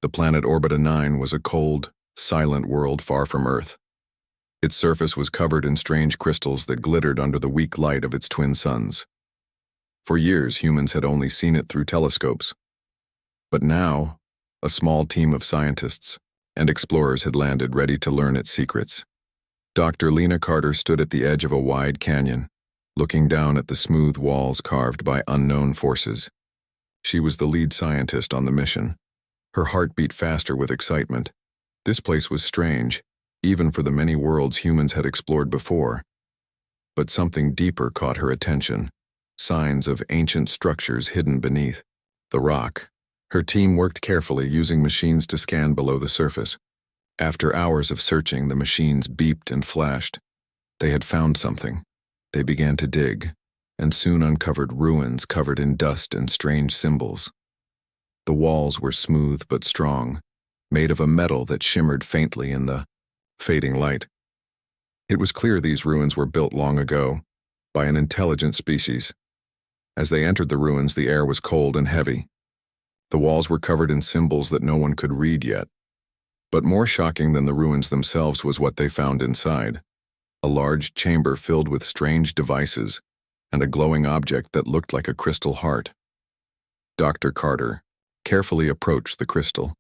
The planet Orbita 9 was a cold, silent world far from Earth. Its surface was covered in strange crystals that glittered under the weak light of its twin suns. For years, humans had only seen it through telescopes. But now, a small team of scientists and explorers had landed ready to learn its secrets. Dr. Lena Carter stood at the edge of a wide canyon, looking down at the smooth walls carved by unknown forces. She was the lead scientist on the mission. Her heart beat faster with excitement. This place was strange, even for the many worlds humans had explored before. But something deeper caught her attention, signs of ancient structures hidden beneath the rock. Her team worked carefully, using machines to scan below the surface. After hours of searching, the machines beeped and flashed. They had found something. They began to dig, and soon uncovered ruins covered in dust and strange symbols. The walls were smooth but strong, made of a metal that shimmered faintly in the fading light. It was clear these ruins were built long ago, by an intelligent species. As they entered the ruins, the air was cold and heavy. The walls were covered in symbols that no one could read yet. But more shocking than the ruins themselves was what they found inside. A large chamber filled with strange devices, and a glowing object that looked like a crystal heart. Dr. Carter carefully approached the crystal.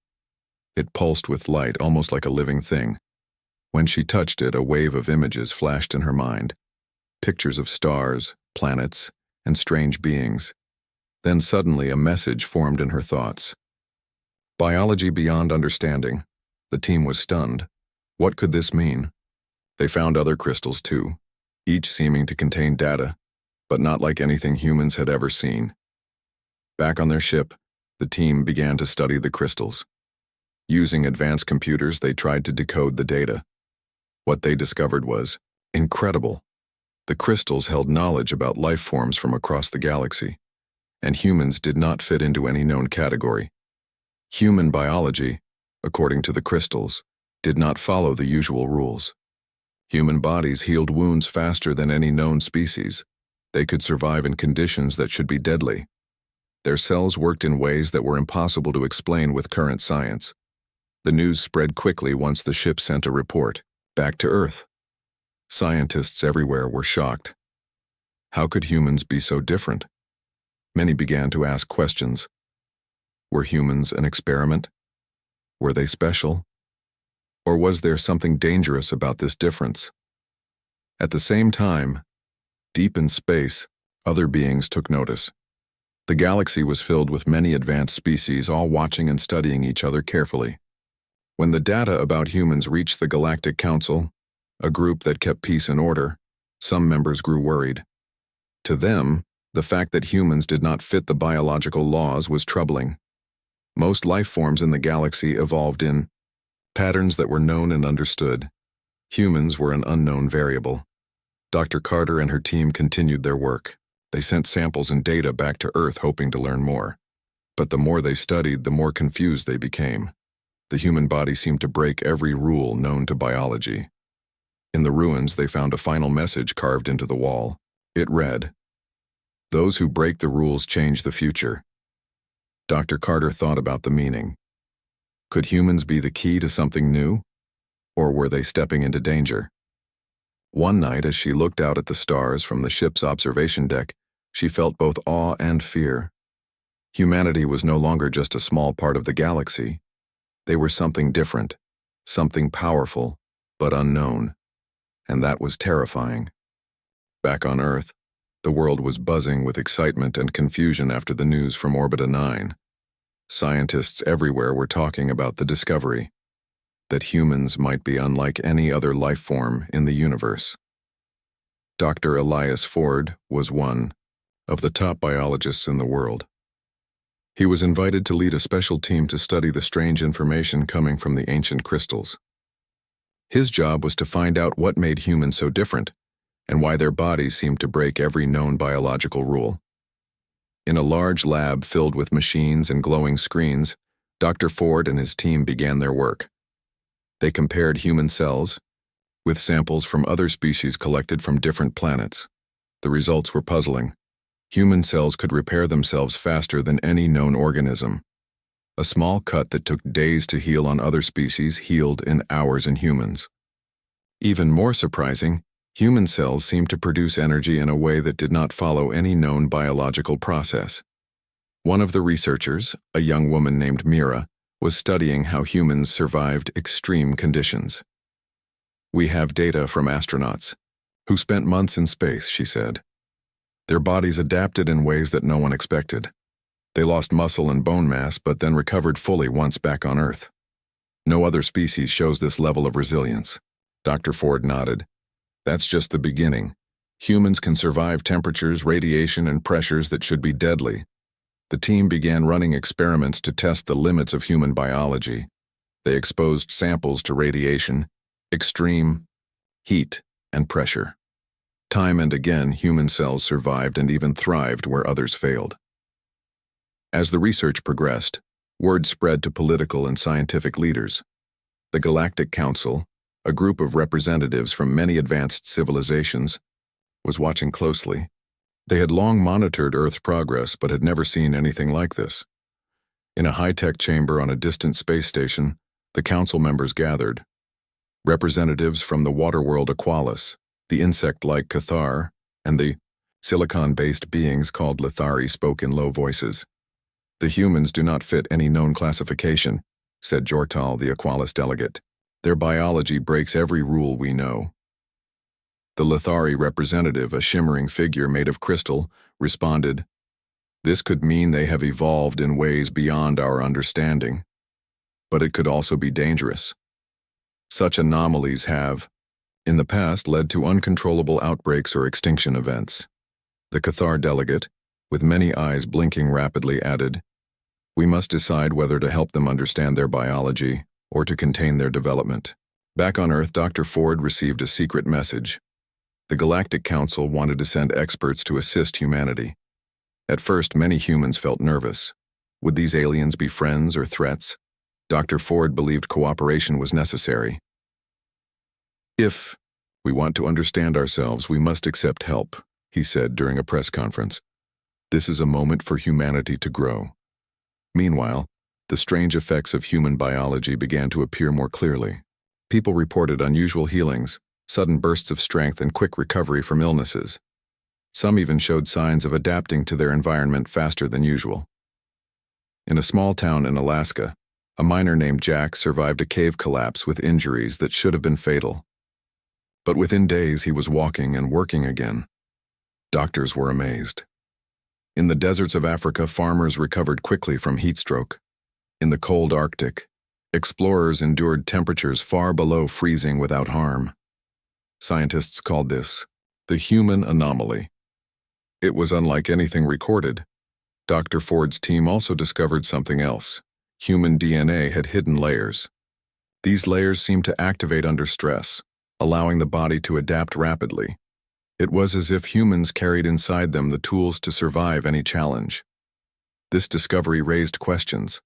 It pulsed with light, almost like a living thing. When she touched it, a wave of images flashed in her mind. Pictures of stars, planets, and strange beings. Then suddenly a message formed in her thoughts. Biology beyond understanding. The team was stunned. What could this mean? They found other crystals too, each seeming to contain data, but not like anything humans had ever seen. Back on their ship, the team began to study the crystals. Using advanced computers, they tried to decode the data. What they discovered was incredible. The crystals held knowledge about life forms from across the galaxy, and humans did not fit into any known category. Human biology, according to the crystals, did not follow the usual rules. Human bodies healed wounds faster than any known species. They could survive in conditions that should be deadly. Their cells worked in ways that were impossible to explain with current science. The news spread quickly once the ship sent a report back to Earth. Scientists everywhere were shocked. How could humans be so different? Many began to ask questions. Were humans an experiment? Were they special? Or was there something dangerous about this difference? At the same time, deep in space, other beings took notice. The galaxy was filled with many advanced species, all watching and studying each other carefully. When the data about humans reached the Galactic Council, a group that kept peace and order, some members grew worried. To them, the fact that humans did not fit the biological laws was troubling. Most life forms in the galaxy evolved in patterns that were known and understood. Humans were an unknown variable. Dr. Carter and her team continued their work. They sent samples and data back to Earth, hoping to learn more. But the more they studied, the more confused they became. The human body seemed to break every rule known to biology. In the ruins, they found a final message carved into the wall. It read, "Those who break the rules change the future." Dr. Carter thought about the meaning. Could humans be the key to something new? Or were they stepping into danger? One night, as she looked out at the stars from the ship's observation deck, she felt both awe and fear. Humanity was no longer just a small part of the galaxy. They were something different, something powerful, but unknown. And that was terrifying. Back on Earth, the world was buzzing with excitement and confusion after the news from Orbita 9. Scientists everywhere were talking about the discovery that humans might be unlike any other life form in the universe. Dr. Elias Ford was one of the top biologists in the world. He was invited to lead a special team to study the strange information coming from the ancient crystals. His job was to find out what made humans so different and why their bodies seemed to break every known biological rule. In a large lab filled with machines and glowing screens, Dr. Ford and his team began their work. They compared human cells with samples from other species collected from different planets. The results were puzzling. Human cells could repair themselves faster than any known organism. A small cut that took days to heal on other species healed in hours in humans. Even more surprising, human cells seemed to produce energy in a way that did not follow any known biological process. One of the researchers, a young woman named Mira, was studying how humans survived extreme conditions. "We have data from astronauts who spent months in space," she said. "Their bodies adapted in ways that no one expected. They lost muscle and bone mass, but then recovered fully once back on Earth. No other species shows this level of resilience." Dr. Ford nodded. "That's just the beginning. Humans can survive temperatures, radiation, and pressures that should be deadly." The team began running experiments to test the limits of human biology. They exposed samples to radiation, extreme heat, and pressure. Time and again, human cells survived and even thrived where others failed. As the research progressed, word spread to political and scientific leaders. The Galactic Council, a group of representatives from many advanced civilizations, was watching closely. They had long monitored Earth's progress but had never seen anything like this. In a high-tech chamber on a distant space station, the council members gathered. Representatives from the water world Aqualis, the insect-like Cathar, and the silicon-based beings called Lithari spoke in low voices. "The humans do not fit any known classification," said Jortal, the Aqualis delegate. "Their biology breaks every rule we know." The Lithari representative, a shimmering figure made of crystal, responded, "This could mean they have evolved in ways beyond our understanding. But it could also be dangerous. Such anomalies have, in the past, led to uncontrollable outbreaks or extinction events." The Cathar delegate, with many eyes blinking rapidly, added, "We must decide whether to help them understand their biology or to contain their development." Back on Earth, Dr. Ford received a secret message. The Galactic Council wanted to send experts to assist humanity. At first, many humans felt nervous. Would these aliens be friends or threats? Dr. Ford believed cooperation was necessary. "If we want to understand ourselves, we must accept help," he said during a press conference. "This is a moment for humanity to grow." Meanwhile, the strange effects of human biology began to appear more clearly. People reported unusual healings, sudden bursts of strength, and quick recovery from illnesses. Some even showed signs of adapting to their environment faster than usual. In a small town in Alaska, a miner named Jack survived a cave collapse with injuries that should have been fatal. But within days, he was walking and working again. Doctors were amazed. In the deserts of Africa, farmers recovered quickly from heat stroke. In the cold Arctic, explorers endured temperatures far below freezing without harm. Scientists called this the human anomaly. It was unlike anything recorded. Dr. Ford's team also discovered something else. Human DNA had hidden layers. These layers seemed to activate under stress, allowing the body to adapt rapidly. It was as if humans carried inside them the tools to survive any challenge. This discovery raised questions.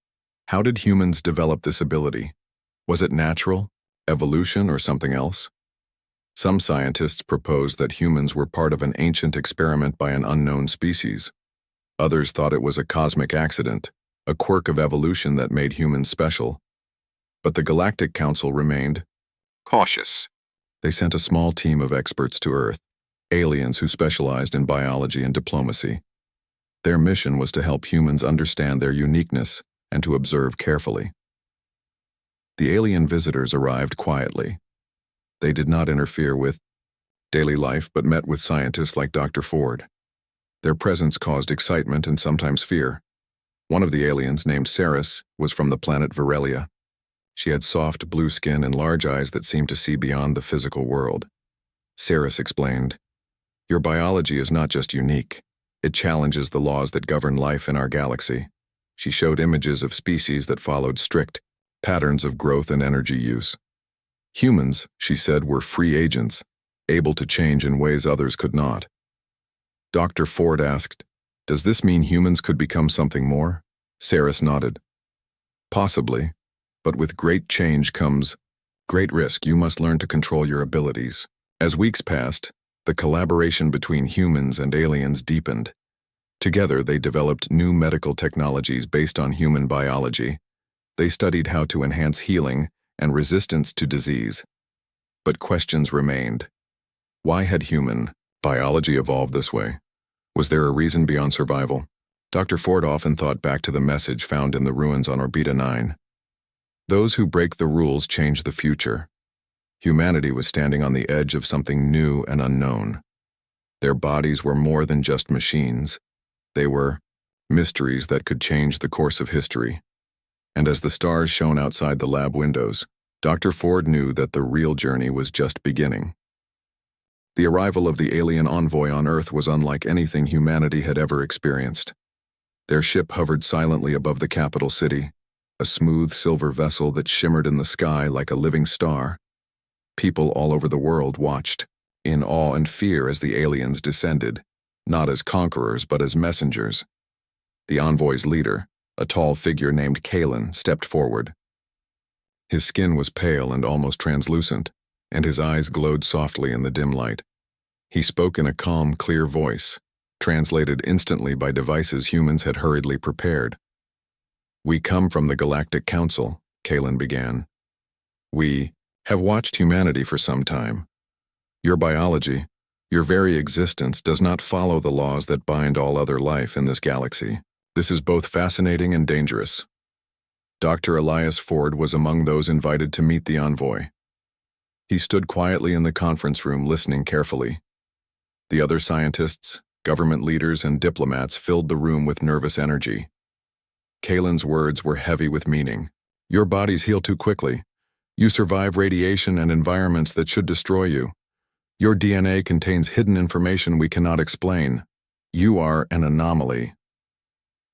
How did humans develop this ability? Was it natural, evolution, or something else? Some scientists proposed that humans were part of an ancient experiment by an unknown species. Others thought it was a cosmic accident, a quirk of evolution that made humans special. But the Galactic Council remained cautious. They sent a small team of experts to Earth, aliens who specialized in biology and diplomacy. Their mission was to help humans understand their uniqueness and to observe carefully. The alien visitors arrived quietly. They did not interfere with daily life but met with scientists like Dr. Ford. Their presence caused excitement and sometimes fear. One of the aliens, named Ceres, was from the planet Virelia. She had soft blue skin and large eyes that seemed to see beyond the physical world. Ceres explained, "Your biology is not just unique. It challenges the laws that govern life in our galaxy." She showed images of species that followed strict patterns of growth and energy use. Humans, she said, were free agents, able to change in ways others could not. Dr. Ford asked, "Does this mean humans could become something more?" Ceres nodded. "Possibly, but with great change comes great risk. You must learn to control your abilities." As weeks passed, the collaboration between humans and aliens deepened. Together, they developed new medical technologies based on human biology. They studied how to enhance healing and resistance to disease. But questions remained. Why had human biology evolved this way? Was there a reason beyond survival? Dr. Ford often thought back to the message found in the ruins on Orbita 9. Those who break the rules change the future. Humanity was standing on the edge of something new and unknown. Their bodies were more than just machines. They were mysteries that could change the course of history. And as the stars shone outside the lab windows, Dr. Ford knew that the real journey was just beginning. The arrival of the alien envoy on Earth was unlike anything humanity had ever experienced. Their ship hovered silently above the capital city, a smooth silver vessel that shimmered in the sky like a living star. People all over the world watched, in awe and fear as the aliens descended, not as conquerors but as messengers. The envoy's leader, a tall figure named Kalen, stepped forward. His skin was pale and almost translucent, and his eyes glowed softly in the dim light. He spoke in a calm, clear voice, translated instantly by devices humans had hurriedly prepared. "We come from the Galactic Council," Kalen began. "We have watched humanity for some time. Your biology, your very existence, does not follow the laws that bind all other life in this galaxy. This is both fascinating and dangerous." Dr. Elias Ford was among those invited to meet the envoy. He stood quietly in the conference room listening carefully. The other scientists, government leaders, and diplomats filled the room with nervous energy. Kalen's words were heavy with meaning. "Your bodies heal too quickly. You survive radiation and environments that should destroy you. Your DNA contains hidden information we cannot explain. You are an anomaly."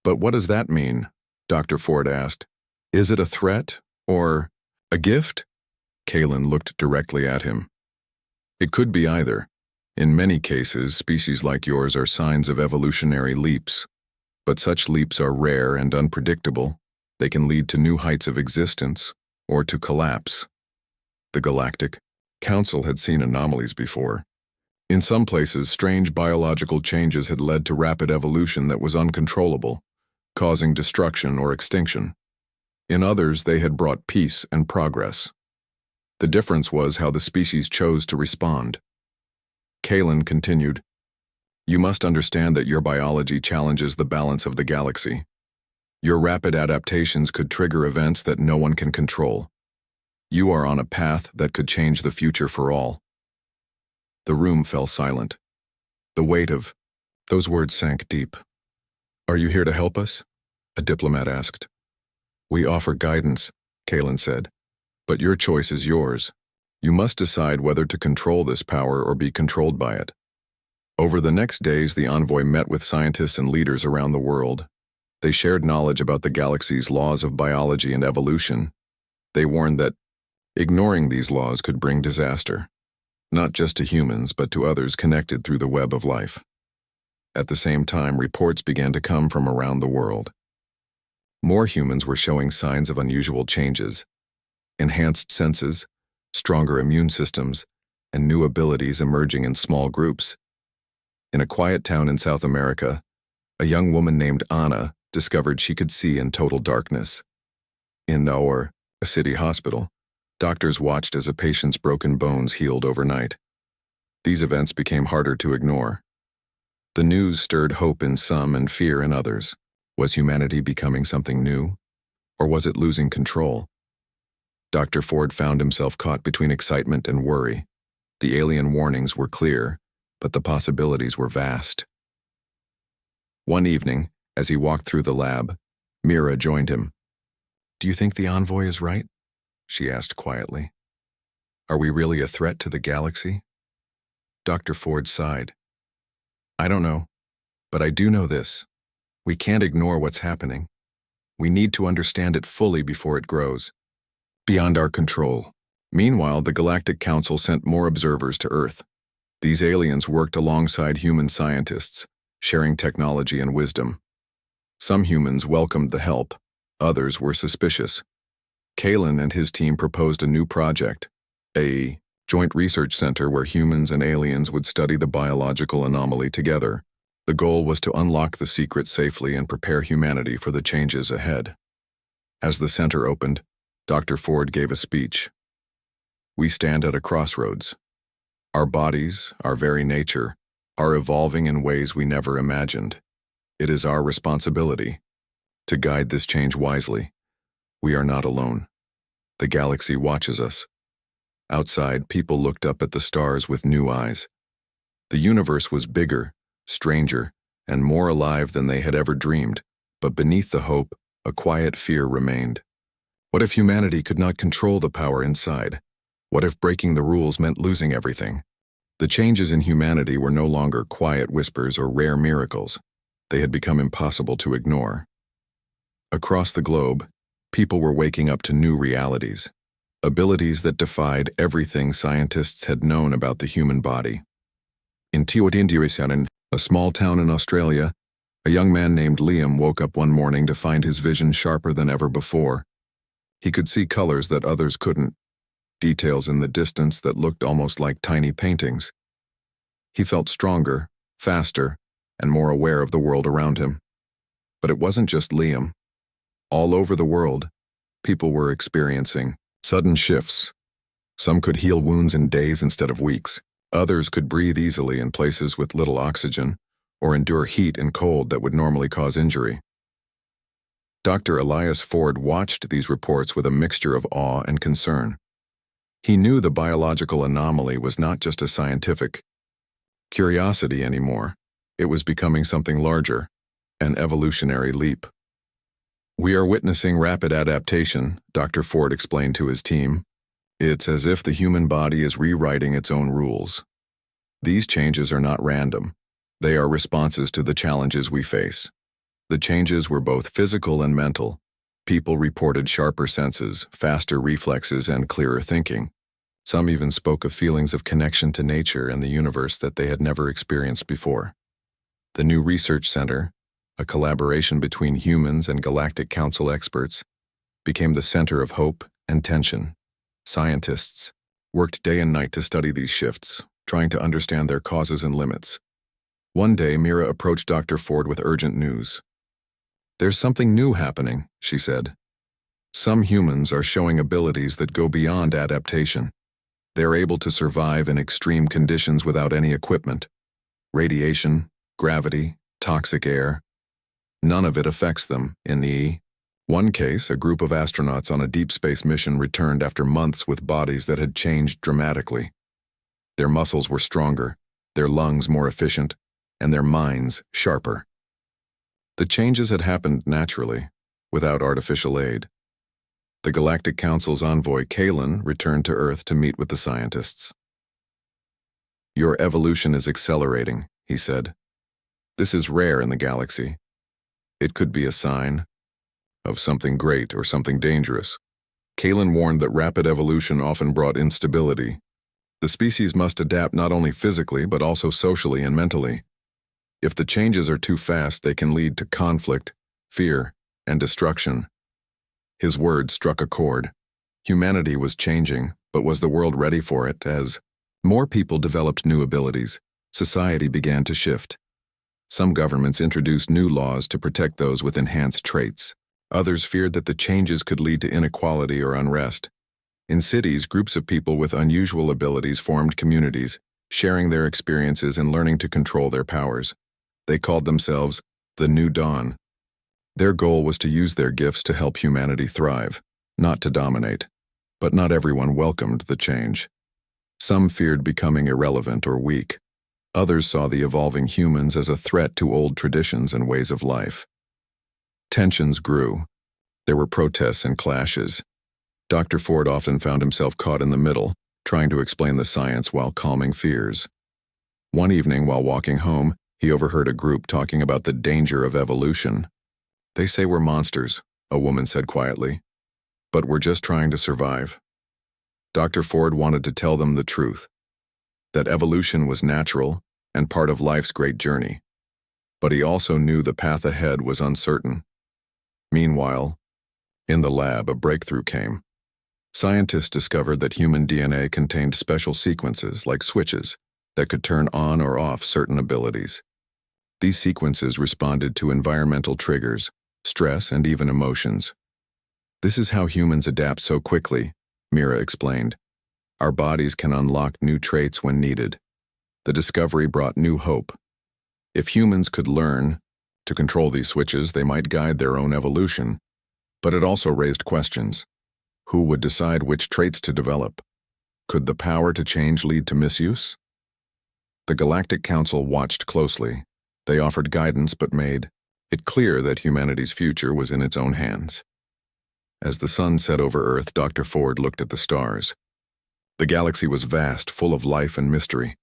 "But what does that mean?" Dr. Ford asked. "Is it a threat or a gift?" Kalen looked directly at him. "It could be either. In many cases, species like yours are signs of evolutionary leaps. But such leaps are rare and unpredictable. They can lead to new heights of existence or to collapse." The Galactic Council had seen anomalies before. In some places, strange biological changes had led to rapid evolution that was uncontrollable, causing destruction or extinction. In others, they had brought peace and progress. The difference was how the species chose to respond. Kalen continued, "You must understand that your biology challenges the balance of the galaxy. Your rapid adaptations could trigger events that no one can control. You are on a path that could change the future for all." The room fell silent. The weight of those words sank deep. "Are you here to help us?" a diplomat asked. "We offer guidance," Kalen said, "but your choice is yours. You must decide whether to control this power or be controlled by it." Over the next days, the envoy met with scientists and leaders around the world. They shared knowledge about the galaxy's laws of biology and evolution. They warned that ignoring these laws could bring disaster, not just to humans but to others connected through the web of life. At the same time, reports began to come from around the world. More humans were showing signs of unusual changes: enhanced senses, stronger immune systems, and new abilities emerging in small groups. In a quiet town in South America, a young woman named Anna discovered she could see in total darkness. In Naor, a city hospital, doctors watched as a patient's broken bones healed overnight. These events became harder to ignore. The news stirred hope in some and fear in others. Was humanity becoming something new, or was it losing control? Dr. Ford found himself caught between excitement and worry. The alien warnings were clear, but the possibilities were vast. One evening, as he walked through the lab, Mira joined him. "Do you think the envoy is right?" she asked quietly. "Are we really a threat to the galaxy?" Dr. Ford sighed. "I don't know, but I do know this. We can't ignore what's happening. We need to understand it fully before it grows beyond our control." Meanwhile, the Galactic Council sent more observers to Earth. These aliens worked alongside human scientists, sharing technology and wisdom. Some humans welcomed the help, others were suspicious. Kalen and his team proposed a new project, a joint research center where humans and aliens would study the biological anomaly together. The The goal was to unlock the secret safely and prepare humanity for the changes ahead. As the center opened, Dr. Ford gave a speech. We stand at a crossroads. Our bodies, our very nature, are evolving in ways we never imagined. It is our responsibility to guide this change wisely. We are not alone. The galaxy watches us. Outside, people looked up at the stars with new eyes. The universe was bigger, stranger, and more alive than they had ever dreamed, but beneath the hope, a quiet fear remained. What if humanity could not control the power inside? What if breaking the rules meant losing everything? The changes in humanity were no longer quiet whispers or rare miracles. They had become impossible to ignore. Across the globe, people were waking up to new realities, abilities that defied everything scientists had known about the human body. In Teotihuacan, a small town in Australia, a young man named Liam woke up one morning to find his vision sharper than ever before. He could see colors that others couldn't, details in the distance that looked almost like tiny paintings. He felt stronger, faster, and more aware of the world around him. But it wasn't just Liam. All over the world, people were experiencing sudden shifts. Some could heal wounds in days instead of weeks. Others could breathe easily in places with little oxygen, or endure heat and cold that would normally cause injury. Dr. Elias Ford watched these reports with a mixture of awe and concern. He knew the biological anomaly was not just a scientific curiosity anymore. It was becoming something larger, an evolutionary leap. We are witnessing rapid adaptation, Dr. Ford explained to his team. It's as if the human body is rewriting its own rules. These changes are not random. They are responses to the challenges we face. The changes were both physical and mental. People reported sharper senses, faster reflexes, and clearer thinking. Some even spoke of feelings of connection to nature and the universe that they had never experienced before. The new research center, a collaboration between humans and Galactic Council experts, became the center of hope and tension. Scientists worked day and night to study these shifts, trying to understand their causes and limits. One day, Mira approached Dr. Ford with urgent news. There's something new happening, she said. Some humans are showing abilities that go beyond adaptation. They're able to survive in extreme conditions without any equipment. Radiation, gravity, toxic air. None of it affects them, in one case, a group of astronauts on a deep space mission returned after months with bodies that had changed dramatically. Their muscles were stronger, their lungs more efficient, and their minds sharper. The changes had happened naturally, without artificial aid. The Galactic Council's envoy, Kalen, returned to Earth to meet with the scientists. Your evolution is accelerating, he said. This is rare in the galaxy. It could be a sign of something great or something dangerous. Kalen warned that rapid evolution often brought instability. The species must adapt not only physically but also socially and mentally. If the changes are too fast, they can lead to conflict, fear, and destruction. His words struck a chord. Humanity was changing, but was the world ready for it? As more people developed new abilities, society began to shift. Some governments introduced new laws to protect those with enhanced traits. Others feared that the changes could lead to inequality or unrest. In cities, groups of people with unusual abilities formed communities, sharing their experiences and learning to control their powers. They called themselves the New Dawn. Their goal was to use their gifts to help humanity thrive, not to dominate. But not everyone welcomed the change. Some feared becoming irrelevant or weak. Others saw the evolving humans as a threat to old traditions and ways of life. Tensions grew. There were protests and clashes. Dr. Ford often found himself caught in the middle, trying to explain the science while calming fears. One evening, while walking home, he overheard a group talking about the danger of evolution. They say we're monsters, a woman said quietly. But we're just trying to survive. Dr. Ford wanted to tell them the truth, that evolution was natural and part of life's great journey. But he also knew the path ahead was uncertain. Meanwhile, in the lab, a breakthrough came. Scientists discovered that human DNA contained special sequences, like switches, that could turn on or off certain abilities. These sequences responded to environmental triggers, stress, and even emotions. This is how humans adapt so quickly, Mira explained. Our bodies can unlock new traits when needed. The discovery brought new hope. If humans could learn to control these switches, they might guide their own evolution. But it also raised questions. Who would decide which traits to develop? Could the power to change lead to misuse? The Galactic Council watched closely. They offered guidance but made it clear that humanity's future was in its own hands. As the sun set over Earth, Dr. Ford looked at the stars. The galaxy was vast, full of life and mystery.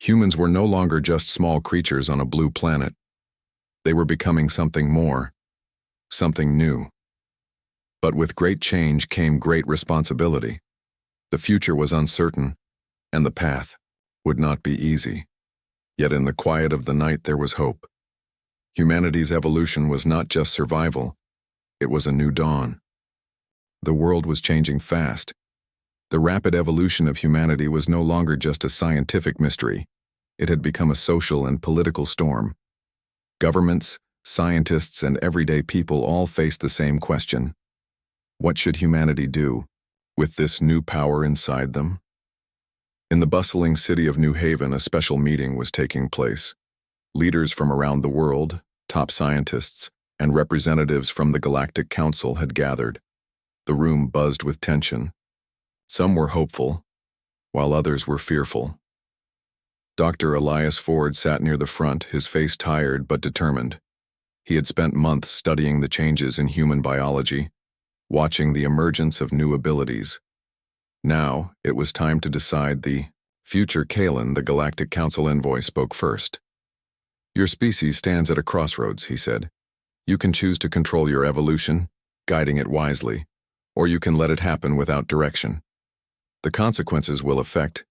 Humans were no longer just small creatures on a blue planet. They were becoming something more, something new. But with great change came great responsibility. The future was uncertain, and the path would not be easy. Yet in the quiet of the night there was hope. Humanity's evolution was not just survival, it was a new dawn. The world was changing fast. The rapid evolution of humanity was no longer just a scientific mystery. It had become a social and political storm. Governments, scientists, and everyday people all faced the same question. What should humanity do with this new power inside them? In the bustling city of New Haven, a special meeting was taking place. Leaders from around the world, top scientists, and representatives from the Galactic Council had gathered. The room buzzed with tension. Some were hopeful, while others were fearful. Dr. Elias Ford sat near the front, his face tired but determined. He had spent months studying the changes in human biology, watching the emergence of new abilities. Now, it was time to decide the future. Kalen, the Galactic Council envoy, spoke first. Your species stands at a crossroads, he said. You can choose to control your evolution, guiding it wisely, or you can let it happen without direction. The consequences will affect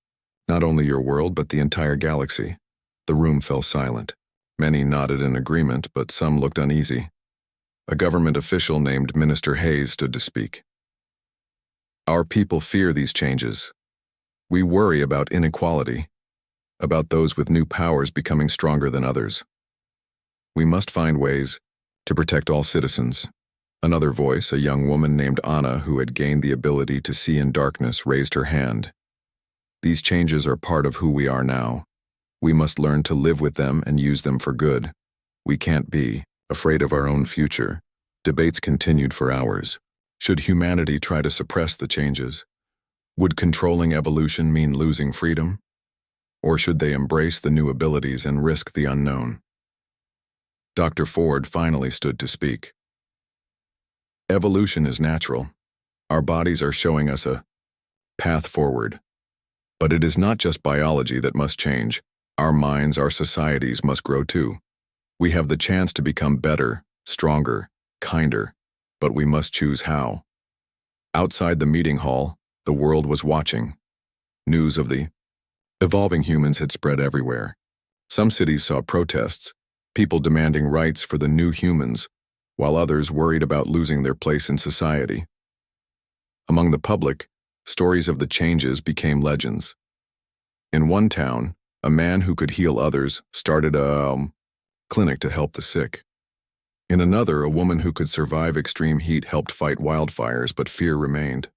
not only your world but the entire galaxy. The room fell silent. Many nodded in agreement, but some looked uneasy. A government official named Minister Hayes stood to speak. Our people fear these changes. We worry about inequality, about those with new powers becoming stronger than others. We must find ways to protect all citizens. Another voice, a young woman named Anna, who had gained the ability to see in darkness, raised her hand. These changes are part of who we are now. We must learn to live with them and use them for good. We can't be afraid of our own future. Debates continued for hours. Should humanity try to suppress the changes? Would controlling evolution mean losing freedom? Or should they embrace the new abilities and risk the unknown? Dr. Ford finally stood to speak. Evolution is natural. Our bodies are showing us a path forward. But it is not just biology that must change. Our minds, our societies must grow too. We have the chance to become better, stronger, kinder, but we must choose how. Outside the meeting hall, the world was watching. News of the evolving humans had spread everywhere. Some cities saw protests, people demanding rights for the new humans, while others worried about losing their place in society. Among the public, stories of the changes became legends. In one town, a man who could heal others started a clinic to help the sick. In another, a woman who could survive extreme heat helped fight wildfires, but fear remained.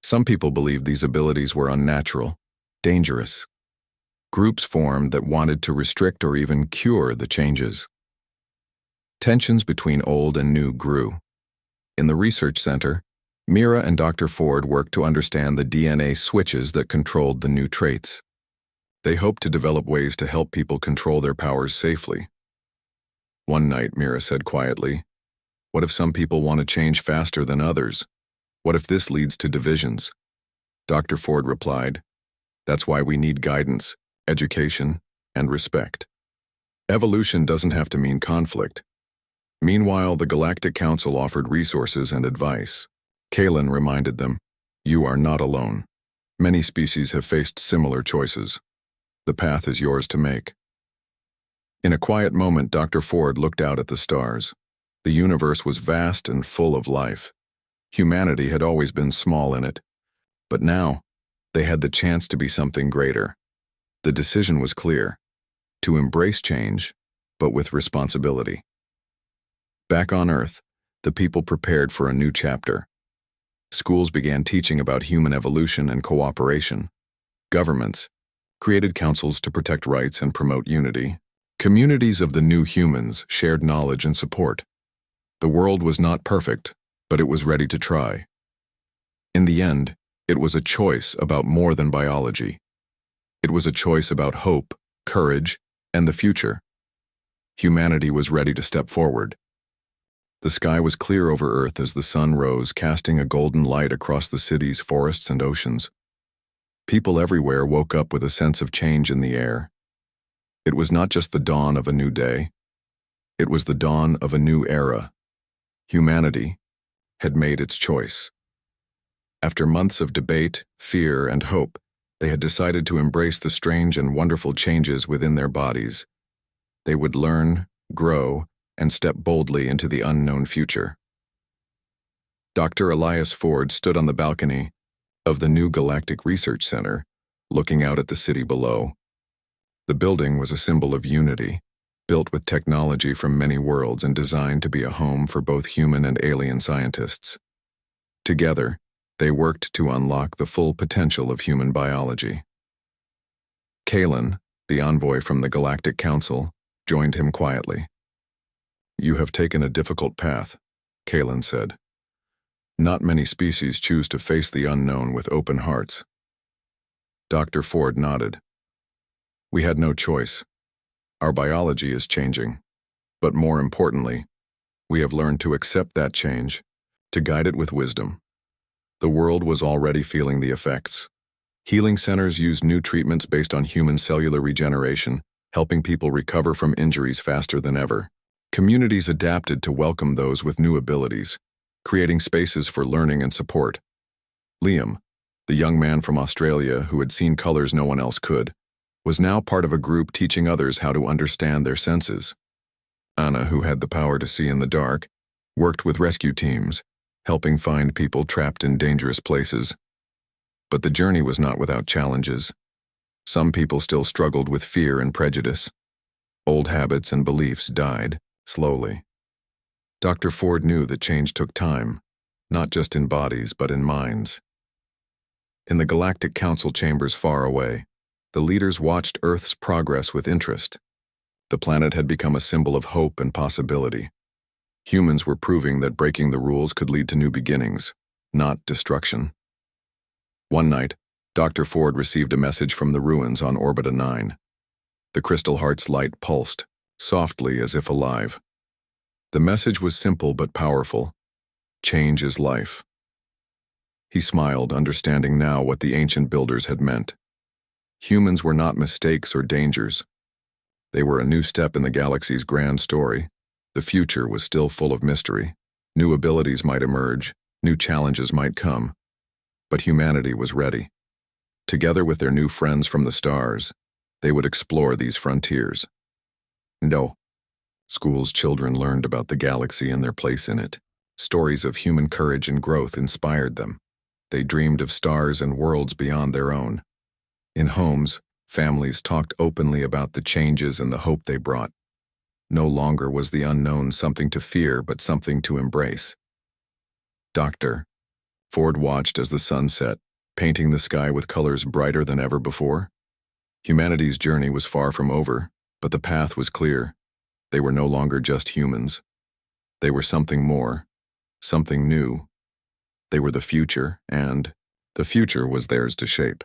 Some people believed these abilities were unnatural, dangerous. Groups formed that wanted to restrict or even cure the changes. Tensions between old and new grew. In the research center, Mira and Dr. Ford worked to understand the DNA switches that controlled the new traits. They hoped to develop ways to help people control their powers safely. One night, Mira said quietly, "What if some people want to change faster than others? What if this leads to divisions?" Dr. Ford replied, "That's why we need guidance, education, and respect. Evolution doesn't have to mean conflict." Meanwhile, the Galactic Council offered resources and advice. Kalen reminded them, "You are not alone. Many species have faced similar choices. The path is yours to make." In a quiet moment, Dr. Ford looked out at the stars. The universe was vast and full of life. Humanity had always been small in it, but now they had the chance to be something greater. The decision was clear: to embrace change but with responsibility. Back on Earth, the people prepared for a new chapter. Schools began teaching about human evolution and cooperation. Governments created councils to protect rights and promote unity. Communities of the new humans shared knowledge and support. The world was not perfect, but it was ready to try. In the end, it was a choice about more than biology. It was a choice about hope, courage, and the future. Humanity was ready to step forward. The sky was clear over Earth as the sun rose, casting a golden light across the cities, forests, and oceans. People everywhere woke up with a sense of change in the air. It was not just the dawn of a new day. It was the dawn of a new era. Humanity had made its choice. After months of debate, fear, and hope, they had decided to embrace the strange and wonderful changes within their bodies. They would learn, grow, and step boldly into the unknown future. Dr. Elias Ford stood on the balcony of the new Galactic Research Center, looking out at the city below. The building was a symbol of unity, built with technology from many worlds and designed to be a home for both human and alien scientists. Together, they worked to unlock the full potential of human biology. Kalen, the envoy from the Galactic Council, joined him quietly. "You have taken a difficult path," Kalen said. "Not many species choose to face the unknown with open hearts." Dr. Ford nodded. "We had no choice. Our biology is changing. But more importantly, we have learned to accept that change, to guide it with wisdom." The world was already feeling the effects. Healing centers used new treatments based on human cellular regeneration, helping people recover from injuries faster than ever. Communities adapted to welcome those with new abilities, creating spaces for learning and support. Liam, the young man from Australia who had seen colors no one else could, was now part of a group teaching others how to understand their senses. Anna, who had the power to see in the dark, worked with rescue teams, helping find people trapped in dangerous places. But the journey was not without challenges. Some people still struggled with fear and prejudice. Old habits and beliefs died, slowly. Dr. Ford knew that change took time, not just in bodies but in minds. In the Galactic Council chambers far away, the leaders watched Earth's progress with interest. The planet had become a symbol of hope and possibility. Humans were proving that breaking the rules could lead to new beginnings, not destruction. One night, Dr. Ford received a message from the ruins on Orbita 9. The Crystal Heart's light pulsed, softly as if alive. The message was simple but powerful. Change is life. He smiled, understanding now what the ancient builders had meant. Humans were not mistakes or dangers. They were a new step in the galaxy's grand story. The future was still full of mystery. New abilities might emerge, new challenges might come. But humanity was ready. Together with their new friends from the stars, they would explore these frontiers. No. School's children learned about the galaxy and their place in it. Stories of human courage and growth inspired them. They dreamed of stars and worlds beyond their own. In homes, families talked openly about the changes and the hope they brought. No longer was the unknown something to fear, but something to embrace. Dr. Ford watched as the sun set, painting the sky with colors brighter than ever before. Humanity's journey was far from over, but the path was clear. They were no longer just humans. They were something more, something new. They were the future, and the future was theirs to shape.